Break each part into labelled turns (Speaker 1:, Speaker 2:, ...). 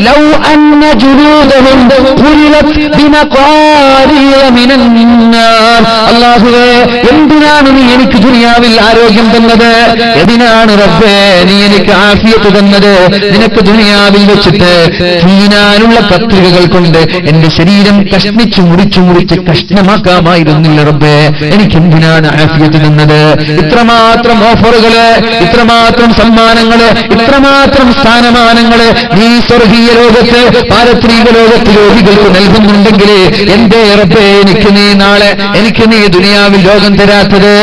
Speaker 1: Love അന്ന ജുലൂദഹും ഖുരിലത് ബിമഖാരിയ മിനൻ നാർ. അല്ലാഹുവേ, എന്തിനാണ് നീ എനിക്ക് ദുനിയാവിൽ ആരോഗ്യം തന്നത്? എന്തിനാണ് റബ്ബേ നീ എനിക്ക് ആഫിയത്ത് തന്നത്? നിനക്ക് ദുനിയാവിൽ വെച്ചിട്ട് തീനാനുള്ള കത്രികകൾ കൊണ്ട് എന്റെ ശരീരം കഷ്ണിച്ചു മുറിച്ച് കഷ്ണമാക്കാമായിരുന്നില്ല റബ്ബേ. എനിക്ക് എന്തിനാണ് ആഫിയത്ത് തന്നത്? ഇത്രമാത്രം ഓഫറുകള്, ഇത്രമാത്രം സമ്മാനങ്ങള്, ഇത്രമാത്രം സ്ഥാനമാനങ്ങള് നീ സ്വർഗീയ ലോകത്ത് പാരത്രിക ലോകത്ത് രോഗികൾക്ക് നൽകുന്നുണ്ടെങ്കിൽ എന്തേ റബ്ബേ എനിക്ക് നീ ദുനിയാവിൽ രോഗം തരാത്തത്?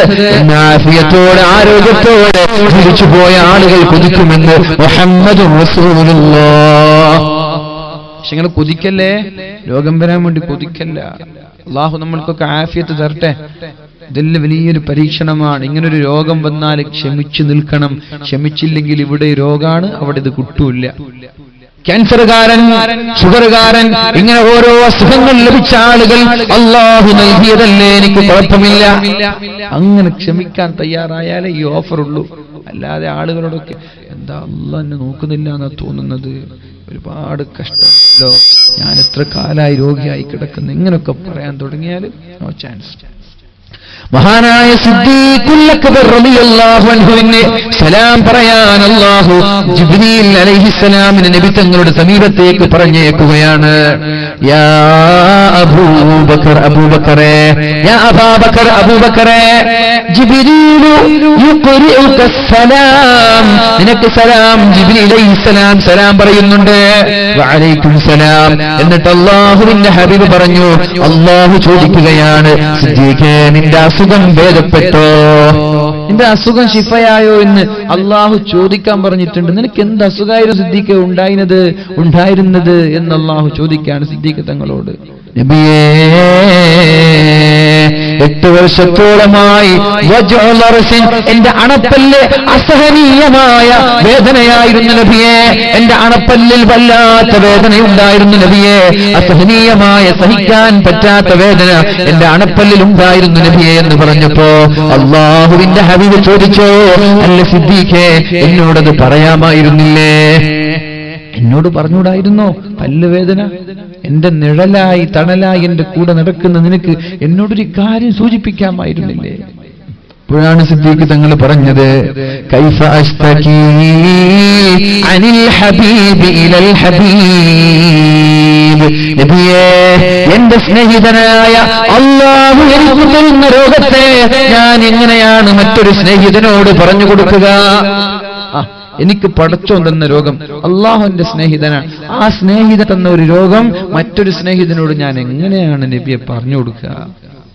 Speaker 1: ആഫിയത്തോടെ ആരോഗ്യത്തോടെ തിരിച്ചുപോയ ആളുകൾ കൊതിക്കുമെന്ന് മുഹമ്മദുർ റസൂലുള്ളാഹ്. പക്ഷെ നിങ്ങൾ കൊതിക്കല്ലേ, രോഗം വരാൻ വേണ്ടി കൊതിക്കല്ല. അള്ളാഹു നമ്മൾക്കൊക്കെ ആഫിയത്ത് തരട്ടെ. ഇതെല്ലാം വലിയൊരു പരീക്ഷണമാണ്. ഇങ്ങനൊരു രോഗം വന്നാൽ ക്ഷമിച്ചു നിൽക്കണം. ക്ഷമിച്ചില്ലെങ്കിൽ ഇവിടെ രോഗാണ്, അവിടെ ഇത് കിട്ടൂല്ല. ക്യാൻസറുകാരൻ, ഷുഗറുകാരൻ, ഇങ്ങനെ ഓരോ അസുഖങ്ങൾ ലഭിച്ച ആളുകൾ അള്ളാഹു നൽകിയതല്ലേ, എനിക്ക് കുഴപ്പമില്ല, അങ്ങനെ ക്ഷമിക്കാൻ തയ്യാറായാലേ ഈ ഓഫറുള്ളൂ. അല്ലാതെ ആളുകളോടൊക്കെ എന്താ അള്ളാഹ് എന്നെ നോക്കുന്നില്ല എന്നാ തോന്നുന്നത്, ഒരുപാട് കഷ്ടമല്ലോ, ഞാൻ എത്ര കാലായി രോഗിയായി കിടക്കുന്നു, ഇങ്ങനൊക്കെ പറയാൻ തുടങ്ങിയാൽ നോ ചാൻസ്. മഹാനായ സിദ്ദീഖുൽ അക്ബർ റളിയല്ലാഹു അൻഹുവിനെ സലാം പറയാൻ അല്ലാഹു ജിബ്രീൽ അലൈഹിസ്സലാമിനെ നബി തങ്ങളുടെ സമീപത്തേക്ക് പറഞ്ഞേക്കുകയാണ്. യാ അബൂബക്കർ, അബൂബക്കറേ, യാ അബൂബക്കർ, അബൂബക്കറേ, ജിബ്രീലു യുഖ്രിഉക സലാം, നിനക്ക് സലാം, ജിബ്രീൽ അലൈഹിസ്സലാം സലാം പറയുന്നുണ്ട്. വഅലൈക്കും സലാം. എന്നിട്ട് അല്ലാഹുവിന്റെ ഹബീബ് പറഞ്ഞു, അല്ലാഹു ചോദിക്കുകയാണ്, സിദ്ദീഖേ, നിന്റെ അസുഖം ഭേദപ്പെട്ടോ, നിന്റെ അസുഖം ശിഫയായോ എന്ന് അള്ളാഹു ചോദിക്കാൻ പറഞ്ഞിട്ടുണ്ട്. നിനക്ക് എന്ത് അസുഖമായിരുന്നു സിദ്ദീഖ് ഉണ്ടായിരുന്നത് എന്ന് അള്ളാഹു ചോദിക്കാണ് സിദ്ദീഖ് തങ്ങളോട്. നബിയേ, 8 വർഷത്തോളമായി എന്റെ അണപ്പല്ല് അസഹനീയമായ വേദനയായിരുന്നു നബിയേ, എന്റെ അണപ്പല്ലിൽ വല്ലാത്ത വേദനയുണ്ടായിരുന്നു നബിയേ, അസഹനീയമായ സഹിക്കാൻ പറ്റാത്ത വേദന എന്റെ അണപ്പല്ലിൽ ഉണ്ടായിരുന്നു നബിയേ എന്ന് പറഞ്ഞപ്പോ അല്ലാഹുവിന്റെ ഹബീബ് ചോദിച്ചോ, അല്ല സിദ്ദീഖേ, എന്നോടത് പറയാമായിരുന്നില്ലേ? എന്നോട് പറഞ്ഞൂടായിരുന്നോ? പല്ലുവേദന എന്റെ നിഴലായി തണലായി എന്റെ കൂടെ നടക്കുന്ന നിനക്ക് എന്നോടൊരു കാര്യം സൂചിപ്പിക്കാമായിരുന്നില്ലേ? അപ്പോഴാണ് സിദ്ദീഖ് തങ്ങൾ പറഞ്ഞത്, കൈഫ അസ്തകീ അനിൽ ഹബീബി ഇലൽ ഹബീബ്. നബിയേ, എന്റെ സ്നേഹിതനായ അല്ലാഹു എനിക്ക് തരുന്ന രോഗത്തെ ഞാൻ എങ്ങനെയാണ് മറ്റൊരു സ്നേഹിതനോട് പറഞ്ഞു കൊടുക്കുക? എനിക്ക് പടച്ചോൻ തന്ന രോഗം, അള്ളാഹുവിന്റെ സ്നേഹിതനാണ്, ആ സ്നേഹിതൻ തന്ന ഒരു രോഗം മറ്റൊരു സ്നേഹിതനോട് ഞാൻ എങ്ങനെയാണ് നബിയെ പറഞ്ഞു കൊടുക്കുക?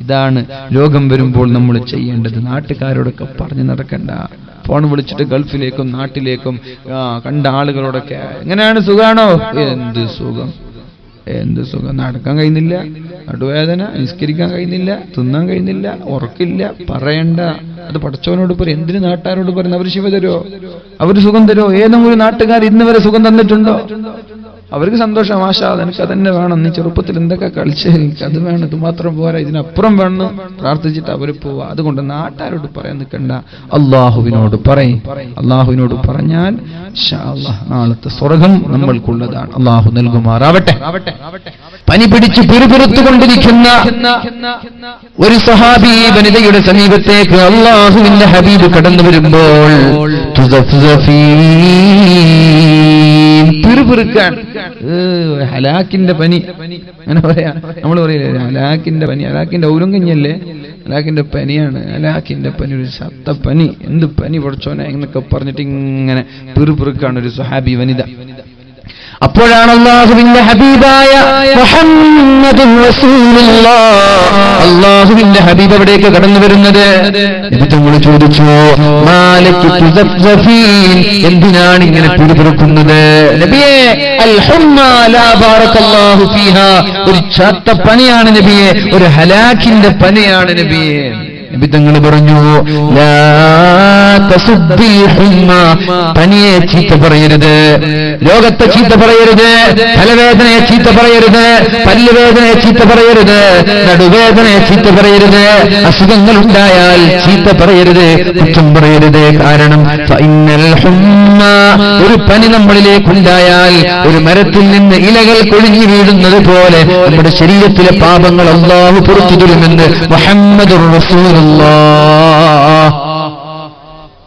Speaker 1: ഇതാണ് രോഗം വരുമ്പോൾ നമ്മൾ ചെയ്യേണ്ടത്. നാട്ടുകാരോടൊക്കെ പറഞ്ഞു നടക്കണ്ട. ഫോൺ വിളിച്ചിട്ട് ഗൾഫിലേക്കും നാട്ടിലേക്കും കണ്ട ആളുകളോടൊക്കെ എങ്ങനെയാണ്, സുഖാണോ? എന്ത് സുഖം, എന്ത് സുഖം, നടക്കാൻ കഴിയുന്നില്ല, നടുവേദന, നിസ്കരിക്കാൻ കഴിയുന്നില്ല, തിന്നാൻ കഴിയുന്നില്ല, ഉറക്കില്ല, പറയണ്ട. അത് പടച്ചവനോട് പറയും. എന്തിന് നാട്ടുകാരോട് പറയുന്നത്? അവർ ശിവ തരോ, അവർ സുഖം തരോ? ഏതെങ്കിലും ഒരു നാട്ടുകാർ ഇന്ന് വരെ സുഖം തന്നിട്ടുണ്ടോ? അവർക്ക് സന്തോഷം, മാഷാ എനിക്ക് അതന്നെ വേണം, നീ ചെറുപ്പത്തിൽ എന്തൊക്കെ കളിച്ച് എനിക്ക് അത് വേണം, ഇത് മാത്രം പോരാ, ഇതിനപ്പുറം വേണം പ്രാർത്ഥിച്ചിട്ട് അവർ പോവാ. അതുകൊണ്ട് നാട്ടുകാരോട് പറയാൻ നിൽക്കണ്ട, അള്ളാഹുവിനോട് പറയും. അള്ളാഹുവിനോട് പറഞ്ഞാൽ ഇൻഷാ അല്ലാഹ് നാളത്തെ സ്വർഗം നമ്മൾക്കുള്ളതാണ്. അള്ളാഹു നൽകുമാറാവട്ടെ. പനി പിടിച്ച് പിറുപിറുത്തുകൊണ്ടിരിക്കുന്ന ഒരു സഹാബി വനിതയുടെ സമീപത്തേക്ക് അള്ളാഹുവിന്റെ ഹബീബ് കടന്നു വരുമ്പോൾ പിറുപിറുക്കാൻ, ഹലാക്കിന്റെ പനി അങ്ങനെ പറയാ, നമ്മൾ പറയില്ലേ ഹലാക്കിന്റെ പനി, ഹലാക്കിന്റെ ഔരങ്കഞ്ഞല്ലേ, ഹലാക്കിന്റെ പനിയാണ്, ഹലാക്കിന്റെ പനി, ഒരു ശത്ത പനി, എന്ത് പനി പഠിച്ചോനെ എന്നൊക്കെ പറഞ്ഞിട്ട് ഇങ്ങനെ പിറുപിറുക്കാണ് ഒരു സ്വഹാബി വനിത. അപ്പോഴാണ് അല്ലാഹുവിന്റെ ഹബീബായ മുഹമ്മദുർ റസൂലുള്ളാഹ്, അല്ലാഹുവിന്റെ ഹബീബ് അവിടേക്ക് കടന്നു വരുന്നത്. നബി തങ്ങൾ ചോദിച്ചു, മാലകി തുസഫീൻ, എന്തിനാണ് ഇങ്ങനെ പിറുപിറുക്കുന്നത്? നബിയേ, അൽ ഹുമ്മാ ലാ ബാറകല്ലാഹു ഫീഹാ, ഒരു ചത്ത പനിയാണ് നബിയേ, ഒരു ഹലാക്കിന്റെ പനിയാണ് നബിയേ. തങ്ങൾ പറഞ്ഞു, ലാ തസുബ്ബിൽ ഹുമ്മ, പനിയെ ചീത്ത പറയരുത്, രോഗത്തെ ചീത്ത പറയരുത്, തലവേദനയെ ചീത്ത പറയരുത്, പല്ലുവേദനയെ ചീത്ത പറയരുത്, നടുവേദനയെ ചീത്ത പറയരുത്, അസുഖങ്ങൾ ഉണ്ടായാൽ ചീത്ത പറയരുത്, കുറ്റം പറയരുത്. കാരണം ഫഇന്നൽ ഹുമ്മ, ഒരു പനി നമ്മളിലേക്കുണ്ടായാൽ ഒരു മരത്തിൽ നിന്ന് ഇലകൾ കൊഴിഞ്ഞു വീഴുന്നത് പോലെ നമ്മുടെ ശരീരത്തിലെ പാപങ്ങൾ അല്ലാഹു പുറത്തു തരുമെന്ന് മുഹമ്മദുർ റസൂലുള്ളാഹ്.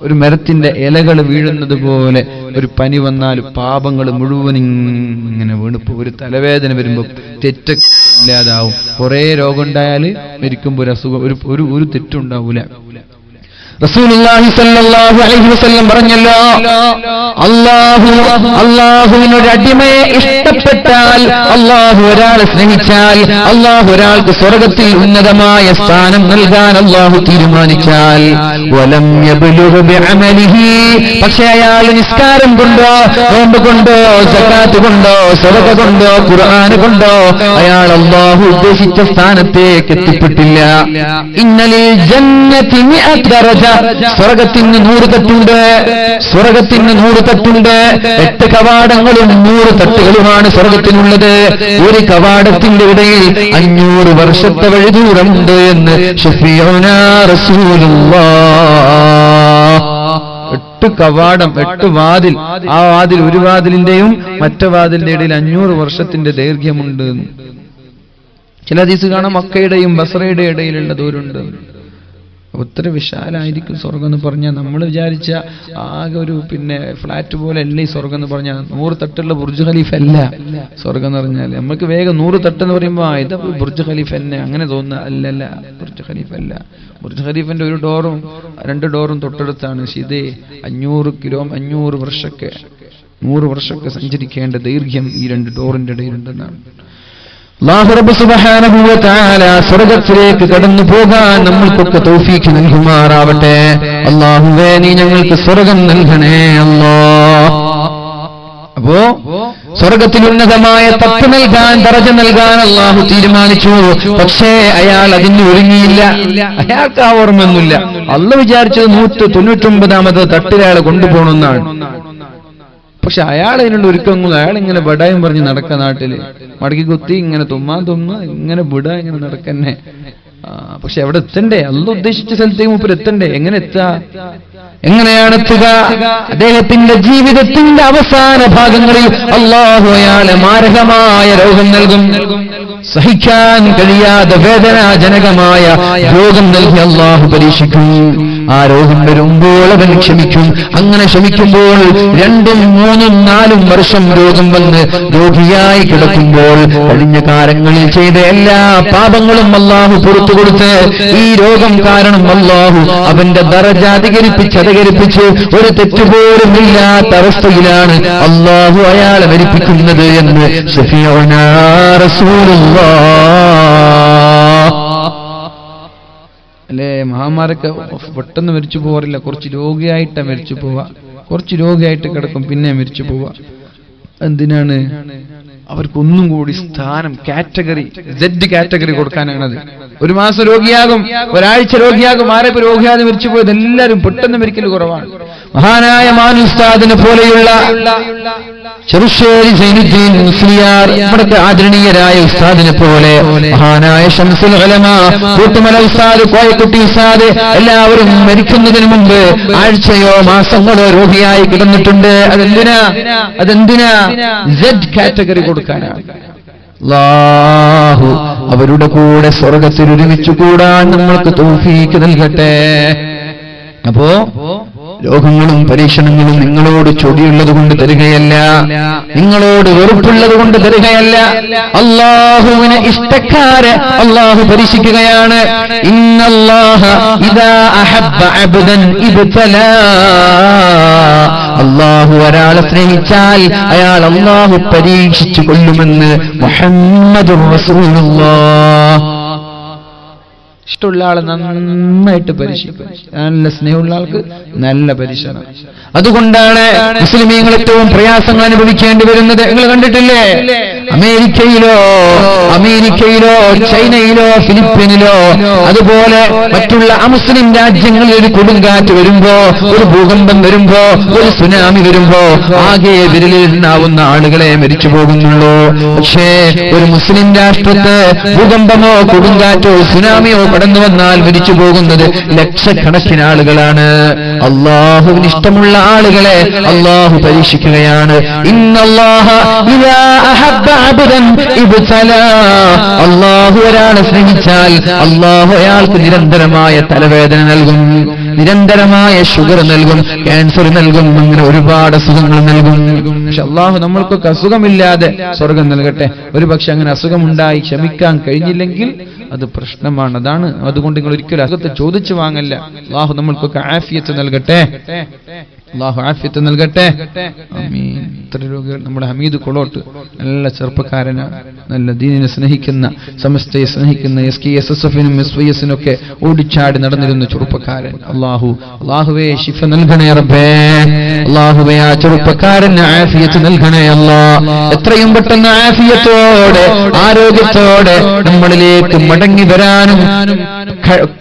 Speaker 1: ഒരു മരത്തിന്റെ ഇലകൾ വീഴുന്നത് പോലെ ഒരു പനി വന്നാൽ പാപങ്ങൾ മുഴുവൻ ഇങ്ങനെ വീണിപ്പോ. ഒരു തലവേദന വരുമ്പോൾ തെറ്റൊക്കെ ഇല്ലാതാവും. കുറെ രോഗം ഉണ്ടായാൽ മരിക്കുമ്പോൾ ഒരു അസുഖം ഒരു തെറ്റുണ്ടാവൂല. റസൂലുള്ളാഹി സ്വല്ലല്ലാഹു അലൈഹി വസല്ലം പറഞ്ഞല്ലോ, അല്ലാഹുവിനൊരു അടിമയെ ഇഷ്ടപ്പെട്ടാൽ, അല്ലാഹു ഒരാളെ സ്നേഹിച്ചാൽ, അല്ലാഹു ഒരാൾക്ക് സ്വർഗ്ഗത്തിൽ ഉന്നതമായ സ്ഥാനം നൽകാൻ അല്ലാഹു തീരുമാനിച്ചാൽ, വലം യബ്ലുഗ് ബിഅമലിഹി, പക്ഷേ അയാൾ നിസ്കാരം കൊണ്ടോ നോമ്പ് കൊണ്ടോ സകാത്ത് കൊണ്ടോ സദഖ കൊണ്ടോ ഖുർആൻ കൊണ്ടോ അയാൾ അല്ലാഹു ഉദ്ദേശിച്ച സ്ഥാനത്തേക്ക് എത്തിപ്പെട്ടില്ല. ഇന്നലിൽ ജന്നതി മിഅത ദറജ, സ്വർഗ്ഗത്തിന് 100 തട്ടുണ്ട്, സ്വർഗ്ഗത്തിന് 100 തട്ടുണ്ട്. 8 കവാടങ്ങളും 100 തട്ടുകളുമാണ് സ്വർഗ്ഗത്തിനുള്ളത്. ഒരു കവാടത്തിന്റെ ഇടയിൽ 500 വർഷത്തെ വഴി ദൂരമുണ്ട് എന്ന് ശഫീഉനാ റസൂലുള്ളാഹ്. 8 കവാടം, 8 വാതിൽ, ആ വാതിൽ ഒരു വാതിലിന്റെയും മറ്റേ വാതിലിന്റെ ഇടയിൽ 500 വർഷത്തിന്റെ ദൈർഘ്യമുണ്ട്. ചില ഹദീസ് കാണാം മക്കയുടെയും ബസ്രയുടെ ഇടയിലുള്ള ദൂരമുണ്ട്. ഒത്തിരി വിശാലായിരിക്കും സ്വർഗം എന്ന് പറഞ്ഞാൽ നമ്മൾ വിചാരിച്ച ആകെ ഒരു ഫ്ലാറ്റ് പോലെ അല്ല ഈ സ്വർഗം എന്ന് പറഞ്ഞാൽ. 100 തട്ടുള്ള ബുർജ് ഖലീഫ അല്ല സ്വർഗം എന്ന് പറഞ്ഞാൽ. നമുക്ക് വേഗം 100 തട്ട് എന്ന് പറയുമ്പോൾ ഇത് ബുർജ് ഖലീഫ തന്നെ അങ്ങനെ തോന്നുക. അല്ലല്ല, ബുർജ് ഖലീഫ അല്ല. ബുർജ് ഖലീഫിന്റെ ഒരു ഡോറും 2 ഡോറും തൊട്ടടുത്താണ്. പക്ഷേ ഇത് 500 വർഷമൊക്കെ സഞ്ചരിക്കേണ്ട ദൈർഘ്യം ഈ 2 ഡോറിന്റെ ഇടയിലുണ്ടെന്നാണ്. അല്ലാഹു റബ്ബ് സുബ്ഹാനഹു വ തആല സ്വർഗ്ഗത്തിലേക്ക് കടന്നു പോകാൻ നമ്മൾക്കൊക്കെ തൗഫീഖ് നൽകുമാറാവട്ടെ. അല്ലാഹുവേ, നീ ഞങ്ങൾക്ക് സ്വർഗ്ഗം നൽകണേ അല്ലാഹ്. അപ്പോ സ്വർഗ്ഗത്തിൽ ഉന്നതമായ തട്ട് നൽകാൻ, ദറജ നൽകാൻ അല്ലാഹു തീരുമാനിച്ചു. പക്ഷേ അയാൾ അതിന് ഒരുങ്ങിയില്ല. അയാൾക്ക് ആ ഓർമ്മയൊന്നുമില്ല. അല്ലാഹു വിചാരിച്ചത് 199ാമത് തട്ടിൽ അയാളെ കൊണ്ടുപോകണമെന്നാണ്. പക്ഷെ അയാൾ അതിനുള്ള ഒരുക്കങ്ങൾ, അയാൾ ഇങ്ങനെ ബടായും പറഞ്ഞ് നടക്ക, നാട്ടില് മടക്കി കുത്തി ഇങ്ങനെ തുമ്മ ഇങ്ങനെ ബിട ഇങ്ങനെ നടക്കന്നെ. പക്ഷെ എവിടെ എത്തണ്ടേ? അല്ലാഹു ഉദ്ദേശിച്ച സ്ഥലത്തേക്ക് മൂപ്പർ എത്തണ്ടേ? എങ്ങനെ എങ്ങനെയാണ് എത്തുക? അദ്ദേഹത്തിന്റെ ജീവിതത്തിന്റെ അവസാന ഭാഗങ്ങളിൽ അല്ലാഹു അയാളെ മാരകമായ രോഗം നൽകും. സഹിക്കാൻ കഴിയാതെ വേദനാജനകമായ രോഗം നൽകി അല്ലാഹു പരീക്ഷിക്കും. ആ രോഗം വരുമ്പോൾ അവൻ ക്ഷമിക്കും. അങ്ങനെ ക്ഷമിക്കുമ്പോൾ 2, 3, 4 വർഷം രോഗം വന്ന് രോഗിയായി കിടക്കുമ്പോൾ കഴിഞ്ഞ കാലങ്ങളിൽ ചെയ്ത എല്ലാ പാപങ്ങളും അല്ലാഹു പുറത്തു കൊടുത്ത് ഈ രോഗം കാരണം അല്ലാഹു അവന്റെ ദറജ അധികരിപ്പിച്ച് ഒരു തെറ്റുപോലും ഇല്ലാത്ത അവസ്ഥയിലാണ് അല്ലാഹു അയാളെ മരിപ്പിക്കുന്നത് എന്ന് ശഫീഉനാ റസൂലുള്ളാഹ്. അല്ലേ, മഹാന്മാരൊക്കെ പെട്ടെന്ന് മരിച്ചു പോവാറില്ല. കുറച്ച് രോഗിയായിട്ടാ മരിച്ചു പോവാ. കുറച്ച് രോഗിയായിട്ട് കിടക്കും, പിന്നെ മരിച്ചു പോവാ. എന്തിനാണ്? അവർക്കൊന്നും കൂടി സ്ഥാനം, കാറ്റഗറി, Z കാറ്റഗറി കൊടുക്കാനാണത്. 1 മാസം രോഗിയാകും, ഒരാഴ്ച രോഗിയാകും. ആരെപ്പോ രോഗിയാതെ മരിച്ചു പോയത്? എല്ലാവരും പെട്ടെന്ന് മരിക്കൽ കുറവാണ്. മഹാനായ മാനു ഉസ്താദിനെ പോലെയുള്ള ചെറുശ്ശേരി സൈനുദ്ദീൻ മുസ്ലിയാർ, നമ്മുടെ ആദരണീയരായ ഉസ്താദിനെ പോലെ മഹാനായ ശംസുൽ ഉലമ കൂട്ടുമല ഉസ്താദ്, കോയക്കുട്ടി ഉസ്താദ്, എല്ലാവരും മരിക്കുന്നതിന് മുമ്പ് ആഴ്ചയോ മാസങ്ങളോ രോഗിയായി കിടന്നിട്ടുണ്ട്. അതെന്തിനാ? Z കാറ്റഗറി കൊടുക്കാനാണ്. അല്ലാഹു അവരുടെ കൂടെ സ്വർഗ്ഗത്തിൽ ഒരുമിച്ച് കൂടാൻ നമ്മൾക്ക് തൗഫീഖ് നൽകട്ടെ. അപ്പോ രോഗങ്ങളും പരീക്ഷണങ്ങളും നിങ്ങളോട് ചൊടിയുള്ളത് കൊണ്ട് തരികയല്ല, നിങ്ങളോട് വെറുപ്പുള്ളത് കൊണ്ട് തരികയല്ല. അല്ലാഹുവിനെ ഇഷ്ടക്കാരെ അല്ലാഹു പരീക്ഷിക്കുകയാണ്. ഇന്നല്ലാഹ ഇദാ അഹബ്ബ അബ്ദൻ ഇബ്തലാ. അല്ലാഹു ഒരാളെ സ്നേഹിച്ചാൽ അയാൾ അല്ലാഹു പരീക്ഷിച്ചു കൊല്ലുമെന്ന് മുഹമ്മദുർ റസൂലുള്ളാഹ്. ഇഷ്ടമുള്ള ആളെ നന്നായിട്ട് പരീക്ഷിക്കും. നല്ല സ്നേഹമുള്ള ആൾക്ക് നല്ല പരീക്ഷണം. അതുകൊണ്ടാണ് മുസ്ലിമീങ്ങൾ ഏറ്റവും പ്രയാസങ്ങൾ അനുഭവിക്കേണ്ടി വരുന്നത്. നിങ്ങൾ കണ്ടിട്ടില്ലേ? അമേരിക്കയിലോ ചൈനയിലോ ഫിലിപ്പീനിലോ അതുപോലെ മറ്റുള്ള അമുസ്ലിം രാജ്യങ്ങളിൽ ഒരു കൊടുങ്കാറ്റ് വരുമ്പോ, ഒരു ഭൂകമ്പം വരുമ്പോ, ഒരു സുനാമി വരുമ്പോ ആകെ വിരലിലെണ്ണാവുന്ന ആളുകളെ മരിച്ചു പോകുന്നുള്ളൂ. പക്ഷേ ഒരു മുസ്ലിം രാഷ്ട്രത്ത് ഭൂകമ്പമോ കൊടുങ്കാറ്റോ സുനാമിയോ കടന്നു വന്നാൽ മരിച്ചു പോകുന്നത് ലക്ഷക്കണക്കിന് ആളുകളാണ്. അല്ലാഹുവിന് ഇഷ്ടമുള്ള ആളുകളെ അല്ലാഹു പരീക്ഷിക്കുകയാണ്. ഇന്നല്ലാഹ ഇദാ അഹബ്ബ അബ്ദൻ ഇബ്തലാ. അല്ലാഹു ഒരാളെ സ്നേഹിച്ചാൽ അല്ലാഹു അയാൾക്ക് നിരന്തരമായ തലവേദന നൽകും, നിരന്തരമായ ഷുഗർ നൽകും, ക്യാൻസർ നൽകും, അങ്ങനെ ഒരുപാട് അസുഖങ്ങൾ നൽകും. പക്ഷെ അല്ലാഹു നമ്മൾക്കൊക്കെ അസുഖമില്ലാതെ സ്വർഗം നൽകട്ടെ. ഒരുപക്ഷെ അങ്ങനെ അസുഖമുണ്ടായി ക്ഷമിക്കാൻ കഴിഞ്ഞില്ലെങ്കിൽ അത് പ്രശ്നമാണ്. അതുകൊണ്ട് നിങ്ങൾ ഒരിക്കലും അസുഖത്തെ ചോദിച്ചു വാങ്ങല്ല. അല്ലാഹു നമ്മൾക്കൊക്കെ ആഫിയത്ത് നൽകട്ടെ. അല്ലാഹു ആഫിയത്ത് നൽകട്ടെ. ആമീൻ. ഇത്ര രോഗികൾ നമ്മുടെ ഹമീദ് കൊളോട്ട് നല്ല ചെറുപ്പക്കാരനാണ്, നല്ല ദീനിനെ സ്നേഹിക്കുന്ന, സമസ്തയെ സ്നേഹിക്കുന്ന, SKSSF-നും SYS-നും ഒക്കെ ഓടിച്ചാടി നടന്നിരുന്ന ചെറുപ്പക്കാരൻ. അല്ലാഹുവേ ശിഫ നൽകണേ റബ്ബേ. അല്ലാഹുവേ ആ ചെറുപ്പക്കാരന് ആഫിയത്ത് നൽകണേ അല്ലാഹ്. എത്രയും പെട്ടെന്ന് ആഫിയത്തോടെ ആരോഗ്യത്തോടെ നമ്മളിലേക്ക് മടങ്ങി വരാനും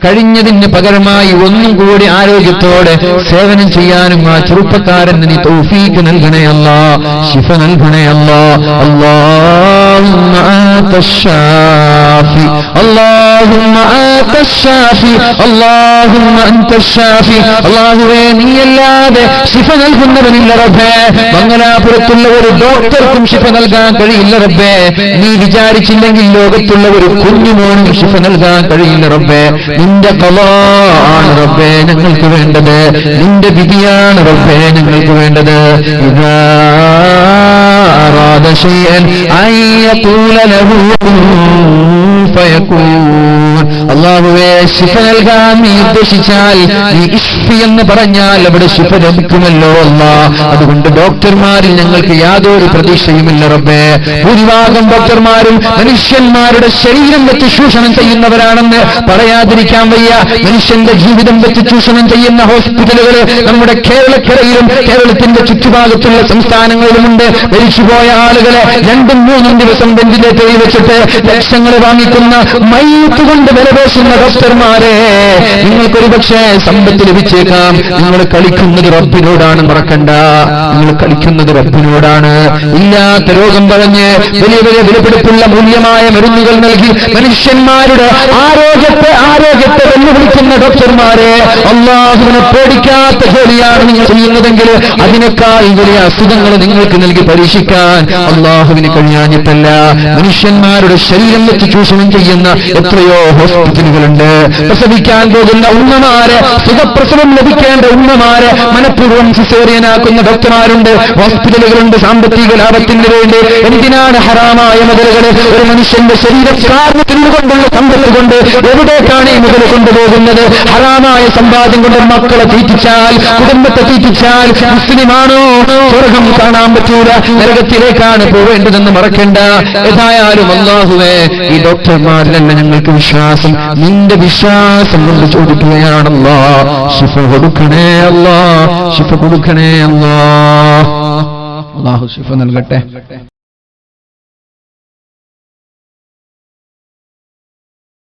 Speaker 1: കഴിഞ്ഞതിന് പകരമായി ഒന്നും കൂടി ആരോഗ്യത്തോടെ സേവനം ചെയ്യാനും ആ ചെറുപ്പക്കാരന് നീ തൗഫീഖ് നൽകണേ അല്ലാഹ്, ശിഫ നൽകണേ അല്ലാഹ്. അല്ലാഹുമ്മ അൻതശ്ശാഫി, അല്ലാഹുമ്മ അൻതശ്ശാഫി, അല്ലാഹുമ്മ അൻതശ്ശാഫി. അല്ലാഹുവേ നീയല്ലാതെ ശിഫ നൽകുന്നവനില്ല റബ്ബേ. മംഗലാപുരത്തുള്ള ഒരു ഡോക്ടർക്കും ശിഫ നൽകാൻ കഴിയില്ല റബ്ബേ. നീ വിചാരിച്ചില്ലെങ്കിൽ ലോകത്തുള്ള ഒരു കുഞ്ഞുമോനും ശിഫ നൽകാൻ കഴിയില്ല റബ്ബേ. നിന്റെ ഖളാഅാണ് റബ്ബേ ഞങ്ങൾക്ക് വേണ്ടത്, നിന്റെ വിധിയാണ് റബ്ബേ ഞങ്ങൾക്ക് വേണ്ടത്. ഇദാ അറാദ ശൈഅൻ അൻ യഖൂല ലഹു ഫയകൂൻ. അല്ലാഹുവേ ശിഫ നൽകാൻ നീ ഉദ്ദേശിച്ചാൽ, നീ ഇഷ്ഫി എന്ന് പറഞ്ഞാൽ അവിടെ ശിഫ ലഭിക്കുമല്ലോ അല്ലാഹ്. അതുകൊണ്ട് ഡോക്ടർമാരിൽ ഞങ്ങൾക്ക് യാതൊരു പ്രതീക്ഷയുമില്ല റബ്ബേ. ഭൂരിഭാഗം ഡോക്ടർമാരും മനുഷ്യന്മാരുടെ ശരീരം വെച്ച് ചൂഷണം ചെയ്യുന്നവരാണെന്ന് പറയാതിരിക്കാൻ വയ്യ. മനുഷ്യന്റെ ജീവിതം വെച്ച് ചൂഷണം ചെയ്യുന്ന ഹോസ്പിറ്റലുകൾ നമ്മുടെ കേരളക്കരയിലും കേരളത്തിന്റെ ചുറ്റുഭാഗത്തുള്ള സംസ്ഥാനങ്ങളിലുമുണ്ട്. മരിച്ചുപോയ ആളുകളെ 2-3 ദിവസം വെന്റിലേറ്ററിൽ വെച്ചിട്ട് ലക്ഷങ്ങൾ വാങ്ങിക്കുന്ന, മയ്യിത്ത് കൊണ്ട് വിലപേശുന്ന ഡോക്ടർമാരെ, നിങ്ങൾക്കൊരു പക്ഷേ സമ്പത്ത് ലഭിച്ചേക്കാം. നിങ്ങൾ കളിക്കുന്നത് റബ്ബിനോടാണ്, മറക്കണ്ട. നിങ്ങൾ കളിക്കുന്നത് റബ്ബിനോടാണ്. ഇല്ലാത്ത രോഗം പറഞ്ഞ് വലിയ വലിയ വിലപിടിപ്പുള്ള മൂല്യമായ മരുന്നുകൾ നൽകി മനുഷ്യന്മാരുടെ ആരോഗ്യത്തെ വെല്ലുവിളിക്കുന്ന ഡോക്ടർമാരെ, അല്ലാഹുവിനെ പേടിക്കാത്ത ജോലിയാണ് നിങ്ങൾ ചെയ്യുന്നതെങ്കിൽ അതിനേക്കാൾ വലിയ അസുഖങ്ങൾ നിങ്ങൾക്ക് നൽകി പരീക്ഷിക്കാൻ അല്ലാഹുവിന് കഴിയാഞ്ഞിട്ടല്ല. മനുഷ്യന്മാരുടെ ശരീരം വെച്ച് ചൂഷണം ചെയ്യുന്ന എത്രയോ ഹോസ്പിറ്റലുകളുണ്ട്. പ്രസവിക്കാൻ പോകുന്ന ഉമ്മമാരെ, സുഖപ്രസവം ലഭിക്കേണ്ട ഉമ്മമാരെ മനഃപൂർവ്വം സിസേറിയനാക്കുന്ന ഡോക്ടർമാരുണ്ട്, ഹോസ്പിറ്റലുകളുണ്ട്. സാമ്പത്തിക ലാഭത്തിന് വേണ്ടി എന്തിനാണ് ഹറാമായ മുതലുകൾ ഒരു മനുഷ്യന്റെ ശരീരം കാർന്നു തിന്നുകൊണ്ടുള്ള സമ്പത്ത് കൊണ്ട് എവിടേക്കാണ് ഈ മുതൽ കൊണ്ടുപോകുന്നത്? ഹറാമായ സമ്പാദ്യം കൊണ്ട് മക്കളെ തീറ്റിച്ചാൽ, കുടുംബത്തെ തീറ്റിച്ചാൽ മുസ്ലിമാണോ? സ്വർഗം കാണാൻ പറ്റൂല, നരകത്തിലേക്കാണ് പോവേണ്ടതെന്ന് മറക്കണ്ട. ഏതായാലും അല്ലാഹുവേ ഈ ഡോക്ടർമാരിലല്ല ഞങ്ങൾക്ക് വിശ്വാസം, നിന്റെ വിശ്വാസം കൊണ്ട് ചോദിക്കുകയാണല്ലോ. ശിഫ കൊടുക്കണേ അല്ലാഹ്, ശിഫ കൊടുക്കണേ അല്ലാഹ്. അല്ലാഹു ശിഫ നൽകട്ടെ.